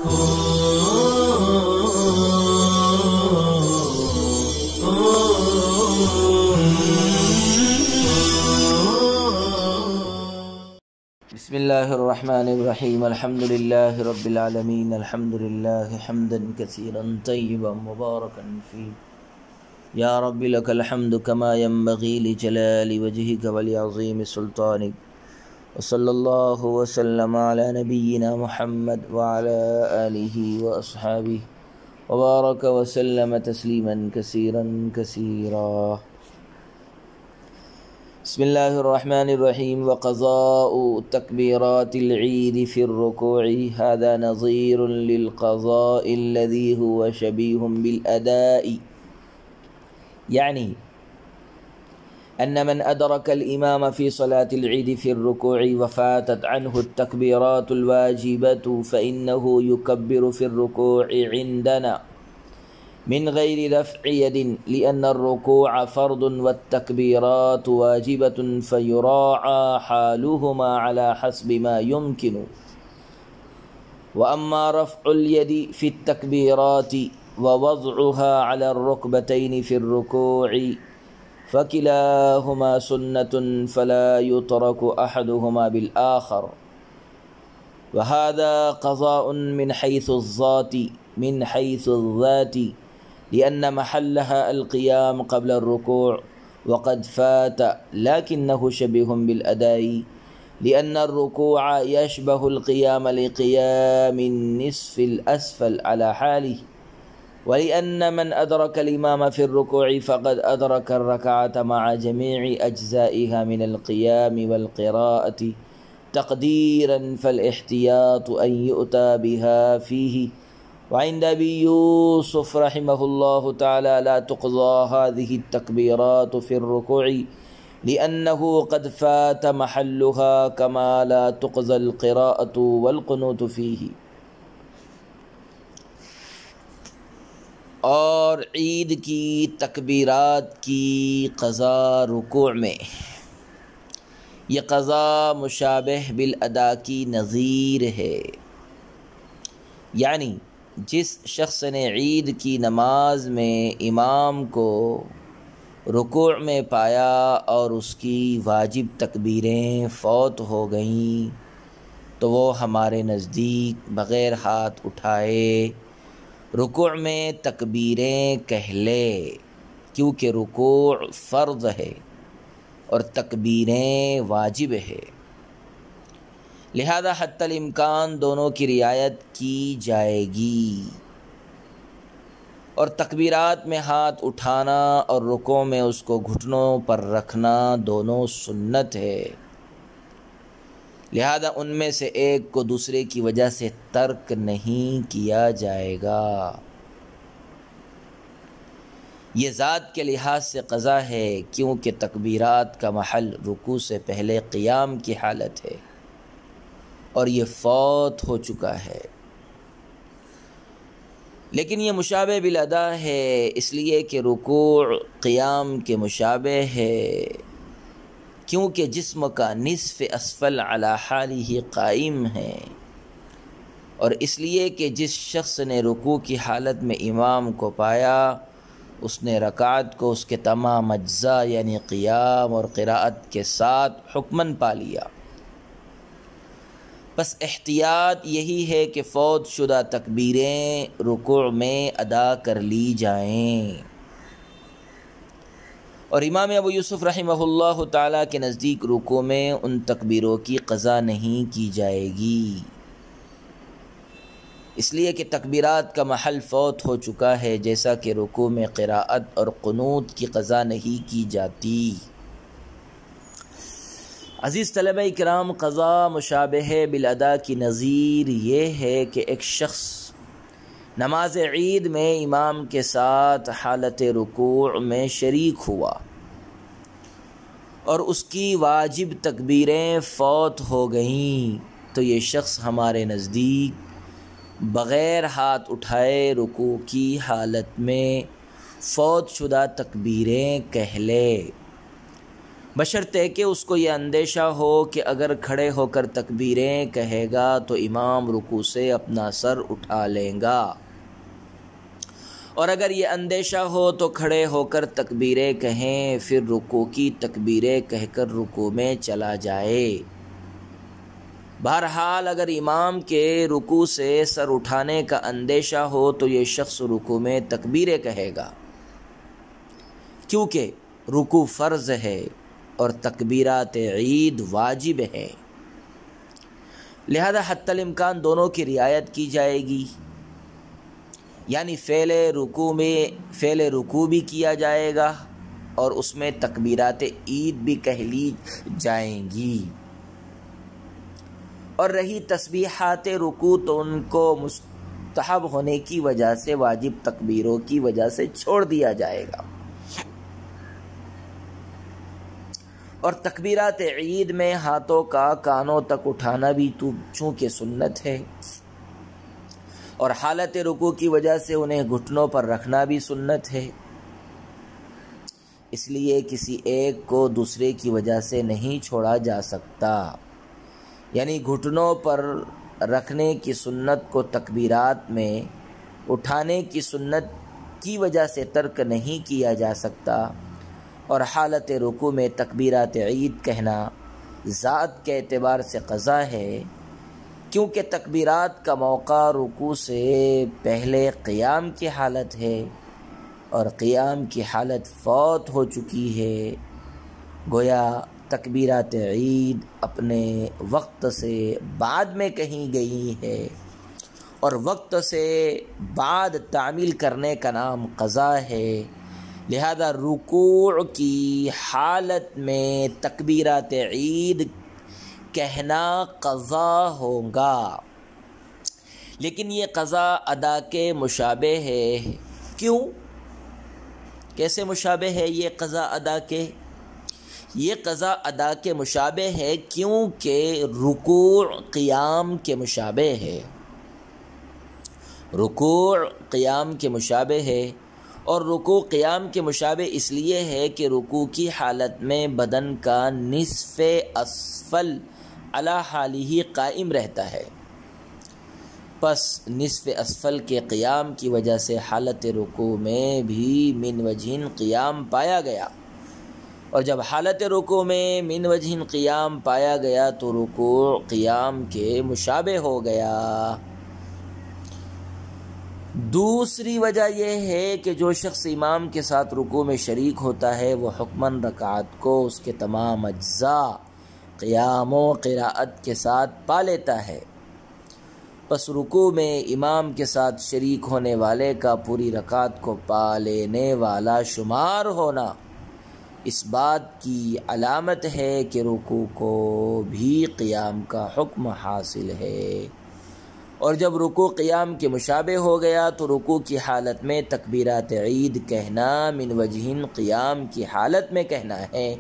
بسم اللہ الرحمن الرحیم الحمد للہ رب العالمین الحمد للہ حمدا کثیرا طیبا مبارکا فیہ یا رب لک الحمد کما ینبغی لجلال وجہک ولعظیم سلطانک وصلی اللہ وسلم علی نبینا محمد وعلی آلہ واصحابہ وبارک وسلم تسلیما کثیرا کثیرا۔ بسم اللہ الرحمن الرحیم وقضاء تکبیرات العید فی الرکوع هذا نظیر للقضاء الذي هو شبیہ بالاداء، یعنی ان من ادرک الامام فی صلاة العید فی الرکوع وفاتت عنہ التکبیرات الواجبة فإنه يكبر في الركوع عندنا من غير رفع يد لأن الركوع فرض والتكبيرات واجبة فيراعى حالهما على حسب ما يمكن، وأما رفع اليد في التكبيرات ووضعها على الركبتين في الركوع فكلاهما سنة فلا يترك أحدهما بالآخر، وهذا قضاء من حيث الذات لأن محلها القيام قبل الركوع وقد فات، لكنه شبيه بالأداء لأن الركوع يشبه القيام لقيام النصف الأسفل على حاله، ولأن من أدرك الإمام في الركوع فقد أدرك الركعة مع جميع أجزائها من القيام والقراءة تقديرا، فالاحتياط أن يؤتى بها فيه. وعند أبي يوسف رحمه الله تعالى لا تقضى هذه التكبيرات في الركوع لأنه قد فات محلها كما لا تقضى القراءة والقنوت فيه۔ اور عید کی تکبیرات کی قضا رکوع میں، یہ قضا مشابہ بالادا کی نظیر ہے، یعنی جس شخص نے عید کی نماز میں امام کو رکوع میں پایا اور اس کی واجب تکبیریں فوت ہو گئیں تو وہ ہمارے نزدیک بغیر ہاتھ اٹھائے رکوع میں تکبیریں کہہ لے، کیونکہ رکوع فرض ہے اور تکبیریں واجب ہے، لہذا حتی الامکان دونوں کی رعایت کی جائے گی، اور تکبیرات میں ہاتھ اٹھانا اور رکوع میں اس کو گھٹنوں پر رکھنا دونوں سنت ہے، لہذا ان میں سے ایک کو دوسرے کی وجہ سے ترک نہیں کیا جائے گا۔ یہ ذات کے لحاظ سے قضا ہے، کیونکہ تکبیرات کا محل رکوع سے پہلے قیام کی حالت ہے اور یہ فوت ہو چکا ہے، لیکن یہ مشابہ بالادا ہے اس لیے کہ رکوع قیام کے مشابہ ہے، کیونکہ جسم کا نصف اسفل علی حالہ قائم ہے، اور اس لیے کہ جس شخص نے رکوع کی حالت میں امام کو پایا اس نے رکعت کو اس کے تمام اجزاء یعنی قیام اور قراءت کے ساتھ حکماً پا لیا۔ بس احتیاط یہی ہے کہ فوت شدہ تکبیریں رکوع میں ادا کر لی جائیں، اور امام ابو یوسف رحمہ اللہ تعالیٰ کے نزدیک رکوع میں ان تکبیروں کی قضا نہیں کی جائے گی، اس لیے کہ تکبیرات کا محل فوت ہو چکا ہے، جیسا کہ رکوع میں قراءت اور قنوت کی قضا نہیں کی جاتی۔ عزیز طلبہ کرام، قضا مشابہ بالادا کی نظیر یہ ہے کہ ایک شخص نماز عید میں امام کے ساتھ حالت رکوع میں شریک ہوا اور اس کی واجب تکبیریں فوت ہو گئیں تو یہ شخص ہمارے نزدیک بغیر ہاتھ اٹھائے رکوع کی حالت میں فوت شدہ تکبیریں کہہ لے، بشرطے کہ اس کو یہ اندیشہ ہو کہ اگر کھڑے ہو کر تکبیریں کہے گا تو امام رکوع سے اپنا سر اٹھا لیں گا، اور اگر یہ اندیشہ ہو تو کھڑے ہو کر تکبیریں کہیں، پھر رکوع کی تکبیریں کہہ کر رکوع میں چلا جائے۔ بہرحال اگر امام کے رکوع سے سر اٹھانے کا اندیشہ ہو تو یہ شخص رکوع میں تکبیریں کہے گا، کیونکہ رکوع فرض ہے اور تکبیرات عید واجب ہے، لہذا حتی الامکان دونوں کی رعایت کی جائے گی، یعنی فعل رکوع بھی کیا جائے گا اور اس میں تکبیرات عید بھی کہہ لی جائیں گی، اور رہی تسبیحات رکوع تو ان کو مستحب ہونے کی وجہ سے واجب تکبیروں کی وجہ سے چھوڑ دیا جائے گا۔ اور تکبیرات عید میں ہاتھوں کا کانوں تک اٹھانا بھی چونکہ سنت ہے، اور حالت رکوع کی وجہ سے انہیں گھٹنوں پر رکھنا بھی سنت ہے، اس لیے کسی ایک کو دوسرے کی وجہ سے نہیں چھوڑا جا سکتا، یعنی گھٹنوں پر رکھنے کی سنت کو تکبیرات میں اٹھانے کی سنت کی وجہ سے ترک نہیں کیا جا سکتا، اور حالت رکوع میں تکبیرات عید کہنا ذات کے اعتبار سے قضا ہے، کیونکہ تکبیرات کا موقع رکوع سے پہلے قیام کی حالت ہے اور قیام کی حالت فوت ہو چکی ہے، گویا تکبیرات عید اپنے وقت سے بعد میں کہیں گئی ہے، اور وقت سے بعد تعمیل کرنے کا نام قضا ہے، لہذا رکوع کی حالت میں تکبیرات عید کہنا قضا ہوگا، لیکن یہ قضا ادا کے مشابہ ہے۔ کیوں؟ کیسے مشابہ ہے یہ قضا ادا کے؟ یہ قضا ادا کے مشابہ ہے کیونکہ رکوع قیام کے مشابہ ہے، رکوع قیام کے مشابہ ہے، اور رکوع قیام کے مشابہ اس لیے ہے کہ رکوع کی حالت میں بدن کا نصف اسفل علی حالہ قائم رہتا ہے، پس نصف اسفل کے قیام کی وجہ سے حالت رکوع میں بھی من وجہن قیام پایا گیا، اور جب حالت رکوع میں من وجہن قیام پایا گیا تو رکوع قیام کے مشابہ ہو گیا۔ دوسری وجہ یہ ہے کہ جو شخص امام کے ساتھ رکوع میں شریک ہوتا ہے وہ حکماً رکعت کو اس کے تمام اجزاء قیام و قراءت کے ساتھ پا لیتا ہے، پس رکوع میں امام کے ساتھ شریک ہونے والے کا پوری رکعت کو پا لینے والا شمار ہونا اس بات کی علامت ہے کہ رکوع کو بھی قیام کا حکم حاصل ہے، اور جب رکوع قیام کے مشابہ ہو گیا تو رکوع کی حالت میں تکبیرات عید کہنا من وجہن قیام کی حالت میں کہنا ہے،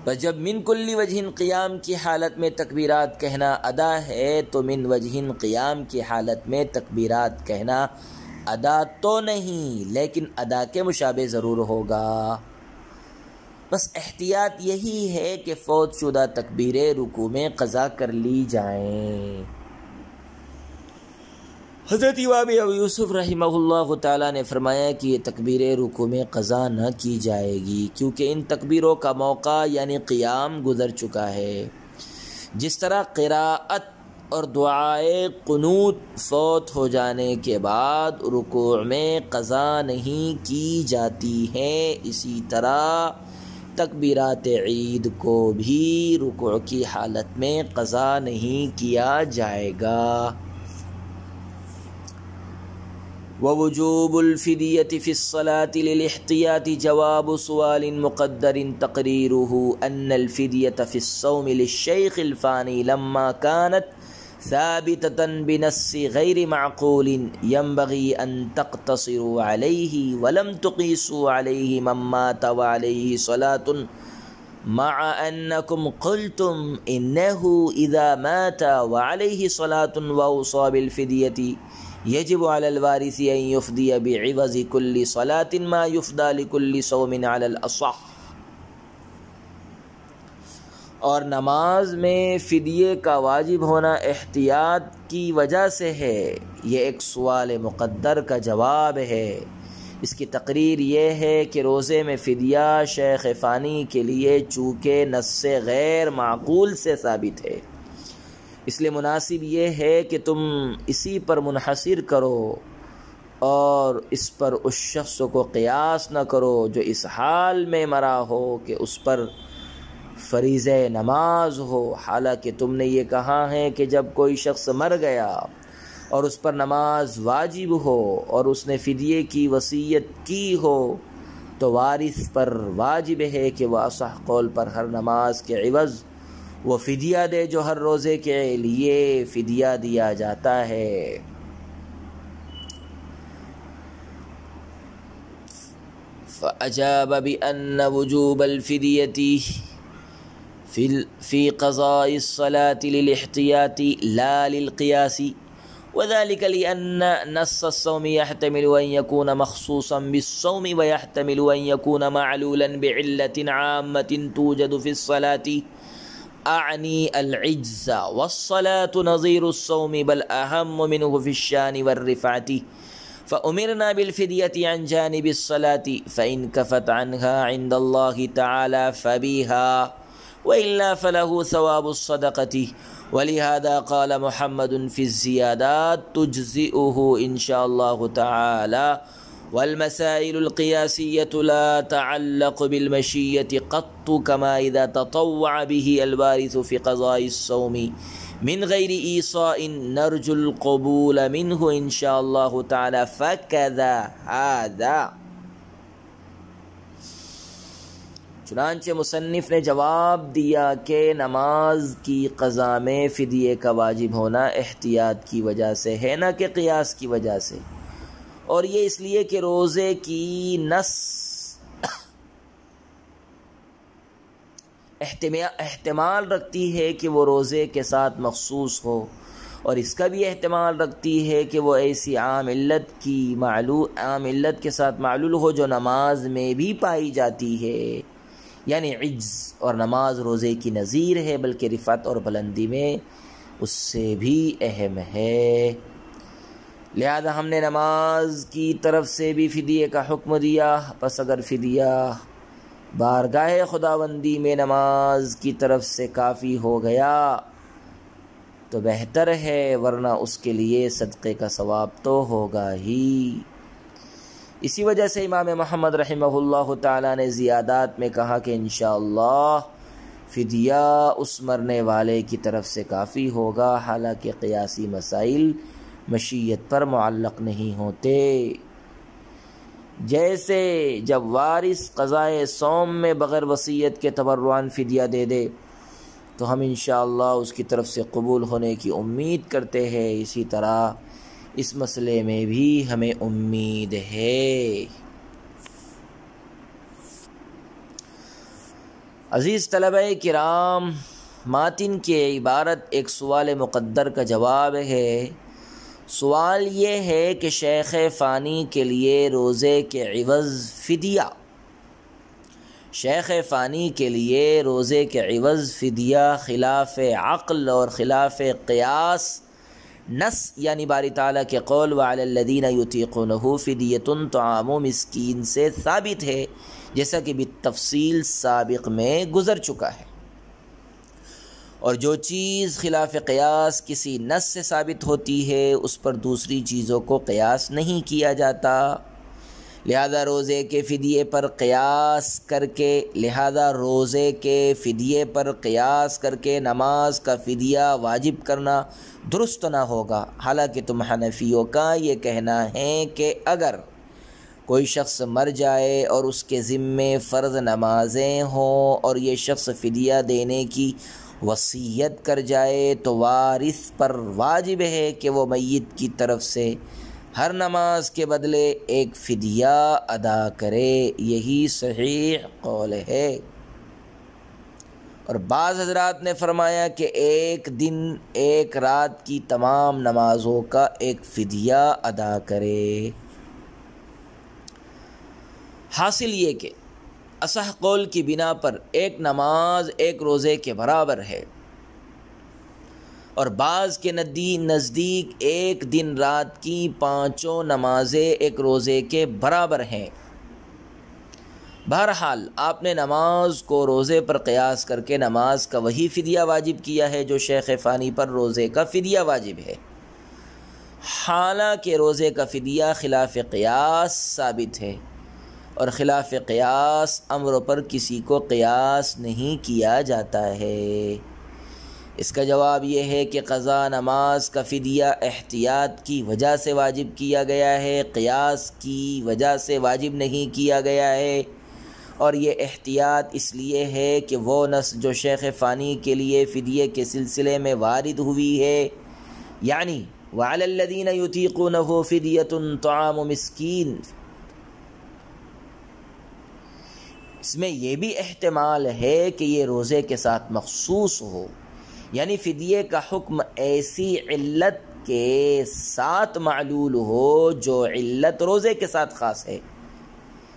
بس جب من کل وجہن قیام کی حالت میں تکبیرات کہنا ادا ہے تو من وجہن قیام کی حالت میں تکبیرات کہنا ادا تو نہیں لیکن ادا کے مشابہ ضرور ہوگا، بس احتیاط یہی ہے کہ فوت شدہ تکبیریں رکوع میں قضا کر لی جائیں۔ حضرت امام ابو یوسف رحمہ اللہ تعالیٰ نے فرمایا کہ یہ تکبیریں رکوع میں قضا نہ کی جائے گی، کیونکہ ان تکبیروں کا موقع یعنی قیام گزر چکا ہے، جس طرح قراءت اور دعائے قنوت فوت ہو جانے کے بعد رکوع میں قضا نہیں کی جاتی ہیں، اسی طرح تکبیرات عید کو بھی رکوع کی حالت میں قضا نہیں کیا جائے گا۔ ووجوب الفدية في الصلاة للاحتياط جواب سؤال مقدر تقريره أن الفدية في الصوم للشيخ الفاني لما كانت ثابتة بنص غير معقول ينبغي أن تقتصروا عليه ولم تقيسوا عليه من مات وعليه صلاة مع أنكم قلتم إنه إذا مات وعليه صلاة وأوصى بالفدية يجب على الوارث أن يفدي بعوض كل صلاة ما يفدى لكل صوم على الأصح، اور نماز میں فدیے کا واجب ہونا احتیاط کی وجہ سے ہے، یہ ایک سوال مقدر کا جواب ہے۔ اس کی تقریر یہ ہے کہ روزے میں فدیہ شیخ فانی کے لیے چونکہ نص سے غیر معقول سے ثابت ہے، اس لیے مناسب یہ ہے کہ تم اسی پر منحصر کرو اور اس پر اس شخص کو قیاس نہ کرو جو اس حال میں مرا ہو کہ اس پر فریضہ نماز ہو، حالانکہ تم نے یہ کہا ہے کہ جب کوئی شخص مر گیا اور اس پر نماز واجب ہو اور اس نے فدیے کی وصیت کی ہو تو وارث پر واجب ہے کہ وہ اصح قول پر ہر نماز کے عوض وہ فدیہ دے جو ہر روزے کے لیے فدیہ دیا جاتا ہے۔ فأجاب بأن وجوب الفدية في قضاء الصلاة للاحتياط لا للقياس، وذلك لأن نص الصوم يحتمل أن يكون مخصوصا بالصوم ويحتمل أن يكون معلولا بعلة عامة توجد في الصلاة أعني العجز، والصلاة نظير الصوم بل أهم منه في الشان والرفعة، فأمرنا بالفدية عن جانب الصلاة فإن كفت عنها عند الله تعالى فبها وإلا فله ثواب الصدقة، ولهذا قال محمد في الزيادات تجزئه إن شاء الله تعالى، والمسائل القياسية لا تعلق بالمشية قط كما إذا تطوع به الوارث في قضاء الصوم من غير إيصاء نرجو القبول منه إن شاء الله تعالى فكذا هذا۔ چنانچہ مصنف نے جواب دیا کہ نماز کی قضا میں فدیے کا واجب ہونا احتیاط کی وجہ سے ہے نہ کہ قیاس کی وجہ سے، اور یہ اس لیے کہ روزے کی نص احتمال رکھتی ہے کہ وہ روزے کے ساتھ مخصوص ہو، اور اس کا بھی احتمال رکھتی ہے کہ وہ ایسی عام علت کے ساتھ معلول ہو جو نماز میں بھی پائی جاتی ہے، یعنی عجز، اور نماز روزے کی نظیر ہے بلکہ رفعت اور بلندی میں اس سے بھی اہم ہے، لہذا ہم نے نماز کی طرف سے بھی فدیے کا حکم دیا۔ پس اگر فدیہ بارگاہ خداوندی میں نماز کی طرف سے کافی ہو گیا تو بہتر ہے، ورنہ اس کے لیے صدقے کا ثواب تو ہوگا ہی۔ اسی وجہ سے امام محمد رحمہ اللہ تعالی نے زیادات میں کہا کہ انشاءاللہ فدیہ اس مرنے والے کی طرف سے کافی ہوگا، حالانکہ قیاسی مسائل مشیت پر معلق نہیں ہوتے، جیسے جب وارث قضائے صوم میں بغیر وصیت کے تبرعاً فدیہ دے دے تو ہم انشاءاللہ اس کی طرف سے قبول ہونے کی امید کرتے ہیں، اسی طرح اس مسئلے میں بھی ہمیں امید ہے۔ عزیز طلبہ کرام، ماتن کی عبارت ایک سوال مقدر کا جواب ہے۔ سوال یہ ہے کہ شیخ فانی کے لیے روزے کے عوض فدیہ، شیخ فانی کے لیے روزے کے عوض فدیہ خلاف عقل اور خلاف قیاس نص یعنی باری تعالیٰ کے قول وَعَلَى الَّذِينَ يُطِيقُونَهُ فِدْيَةٌ طَعَامُ مِسْكِين سے ثابت ہے، جیسا کہ بالتفصیل سابق میں گزر چکا ہے، اور جو چیز خلاف قیاس کسی نص سے ثابت ہوتی ہے اس پر دوسری چیزوں کو قیاس نہیں کیا جاتا، لہذا روزے کے فدیے پر قیاس کر کے نماز کا فدیہ واجب کرنا درست نہ ہوگا۔ حالانکہ تم حنفیوں کا یہ کہنا ہے کہ اگر کوئی شخص مر جائے اور اس کے ذمے فرض نمازیں ہوں اور یہ شخص فدیہ دینے کی وصیت کر جائے تو وارث پر واجب ہے کہ وہ میت کی طرف سے ہر نماز کے بدلے ایک فدیہ ادا کرے، یہی صحیح قول ہے۔ اور بعض حضرات نے فرمایا کہ ایک دن ایک رات کی تمام نمازوں کا ایک فدیہ ادا کرے۔ حاصل یہ کہ اصح قول کی بنا پر ایک نماز ایک روزے کے برابر ہے، اور بعض کے نزدیک ایک دن رات کی 5 نمازیں ایک روزے کے برابر ہیں۔ بہرحال آپ نے نماز کو روزے پر قیاس کر کے نماز کا وہی فدیہ واجب کیا ہے جو شیخ فانی پر روزے کا فدیہ واجب ہے، حالانکہ روزے کا فدیہ خلاف قیاس ثابت ہے، اور خلاف قیاس امر پر کسی کو قیاس نہیں کیا جاتا ہے۔ اس کا جواب یہ ہے کہ قضا نماز کا فدیہ احتیاط کی وجہ سے واجب کیا گیا ہے، قیاس کی وجہ سے واجب نہیں کیا گیا ہے، اور یہ احتیاط اس لیے ہے کہ وہ نص جو شیخ فانی کے لیے فدیے کے سلسلے میں وارد ہوئی ہے، یعنی وَعَلَى الَّذِينَ يُطِيقُونَهُ فِدْيَةٌ طَعَامُ مِسْكِينٍ، اس میں یہ بھی احتمال ہے کہ یہ روزے کے ساتھ مخصوص ہو، یعنی فدیے کا حکم ایسی علت کے ساتھ معلول ہو جو علت روزے کے ساتھ خاص ہے،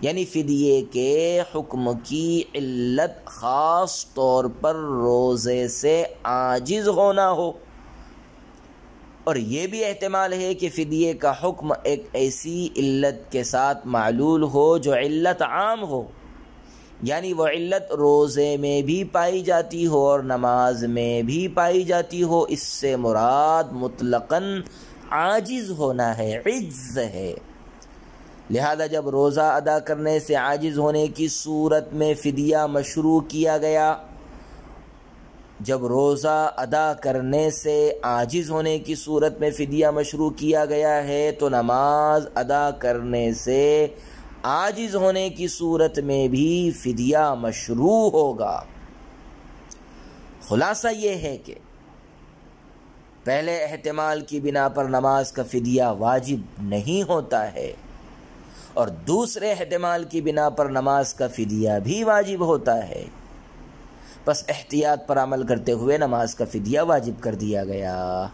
یعنی فدیے کے حکم کی علت خاص طور پر روزے سے عاجز ہونا ہو، اور یہ بھی احتمال ہے کہ فدیے کا حکم ایک ایسی علت کے ساتھ معلول ہو جو علت عام ہو، یعنی وہ علت روزے میں بھی پائی جاتی ہو اور نماز میں بھی پائی جاتی ہو۔ اس سے مراد مطلقاً عاجز ہونا ہے، عجز ہے۔ لہذا جب روزہ ادا کرنے سے عاجز ہونے کی صورت میں فدیہ مشروع کیا گیا، جب روزہ ادا کرنے سے عاجز ہونے کی صورت میں فدیہ مشروع کیا گیا ہے تو نماز ادا کرنے سے عاجز ہونے کی صورت میں بھی فدیہ مشروع ہوگا۔ خلاصہ یہ ہے کہ پہلے احتمال کی بنا پر نماز کا فدیہ واجب نہیں ہوتا ہے، اور دوسرے احتمال کی بنا پر نماز کا فدیہ بھی واجب ہوتا ہے، بس احتیاط پر عمل کرتے ہوئے نماز کا فدیہ واجب کر دیا گیا۔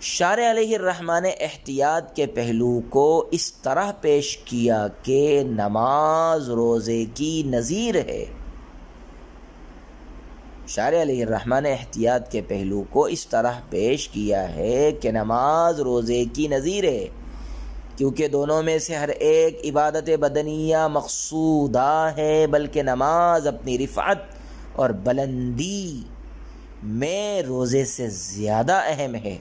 شارع علیہ الرحمٰ نے احتیاط کے پہلو کو اس طرح پیش کیا کہ نماز روزے کی نظیر ہے۔ شارع علیہ الرحمٰ نے احتیاط کے پہلو کو اس طرح پیش کیا ہے کہ نماز روزے کی نظیر ہے، کیونکہ دونوں میں سے ہر ایک عبادت بدنیہ مقصودہ ہے، بلکہ نماز اپنی رفعت اور بلندی میں روزے سے زیادہ اہم ہے،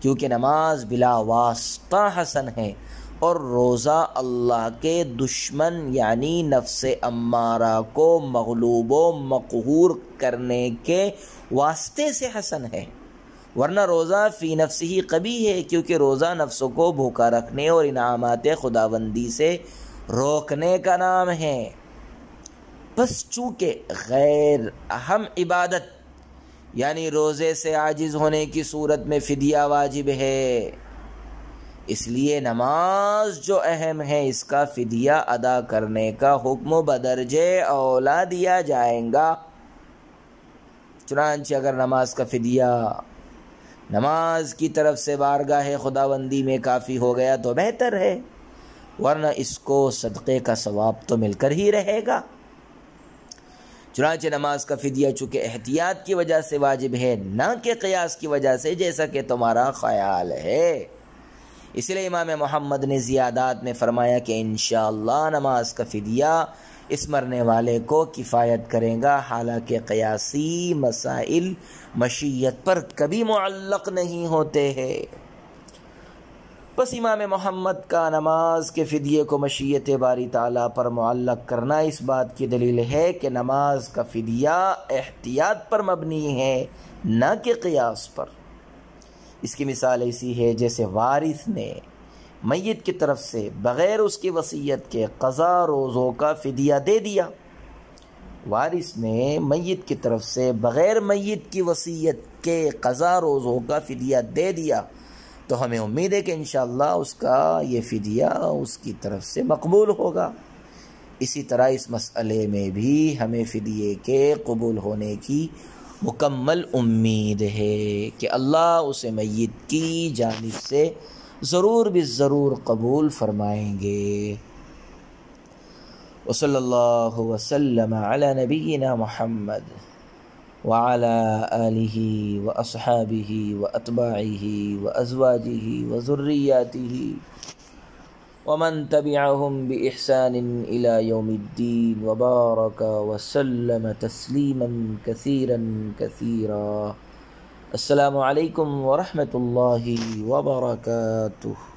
کیونکہ نماز بلا واسطہ حسن ہے، اور روزہ اللہ کے دشمن یعنی نفس امارہ کو مغلوب و مقہور کرنے کے واسطے سے حسن ہے، ورنہ روزہ فی نفس ہی قبیح ہے، کیونکہ روزہ نفسوں کو بھوکا رکھنے اور انعامات خداوندی سے روکنے کا نام ہے۔ بس چونکہ غیر اہم عبادت یعنی روزے سے عاجز ہونے کی صورت میں فدیہ واجب ہے، اس لیے نماز جو اہم ہے اس کا فدیہ ادا کرنے کا حکم بدرجہ اولا دیا جائے گا۔ چنانچہ اگر نماز کا فدیہ نماز کی طرف سے بارگاہ خداوندی میں کافی ہو گیا تو بہتر ہے، ورنہ اس کو صدقے کا ثواب تو مل کر ہی رہے گا۔ چنانچہ نماز کا فدیہ چونکہ احتیاط کی وجہ سے واجب ہے، نہ کہ قیاس کی وجہ سے جیسا کہ تمہارا خیال ہے، اس لیے امام محمد نے زیادات میں فرمایا کہ انشاءاللہ نماز کا فدیہ اس مرنے والے کو کفایت کرے گا، حالانکہ قیاسی مسائل مشیت پر کبھی معلق نہیں ہوتے ہیں۔ بس امام محمد کا نماز کے فدیے کو مشیت باری تعالیٰ پر معلق کرنا اس بات کی دلیل ہے کہ نماز کا فدیہ احتیاط پر مبنی ہے، نہ کہ قیاس پر۔ اس کی مثال ایسی ہے جیسے وارث نے میت کی طرف سے بغیر اس کی وصیت کے قضا روزوں کا فدیہ دے دیا۔ وارث نے میت کی طرف سے بغیر میت کی وصیت کے قضا روزوں کا فدیہ دے دیا، تو ہمیں امید ہے کہ انشاءاللہ اس کا یہ فدیہ اس کی طرف سے مقبول ہوگا۔ اسی طرح اس مسئلے میں بھی ہمیں فدیے کے قبول ہونے کی مکمل امید ہے کہ اللہ اسے میت کی جانب سے ضرور بالضرور قبول فرمائیں گے۔ وصلی اللہ وسلم علی نبینا محمد وعلى آلہ واصحابہ واتباعہ وازواجہ وذریاتہ ومن تبعهم بإحسان إلى يوم الدين وبارك وسلم تسليما كثيرا كثيرا. السلام علیکم ورحمۃ اللہ وبرکاتہ.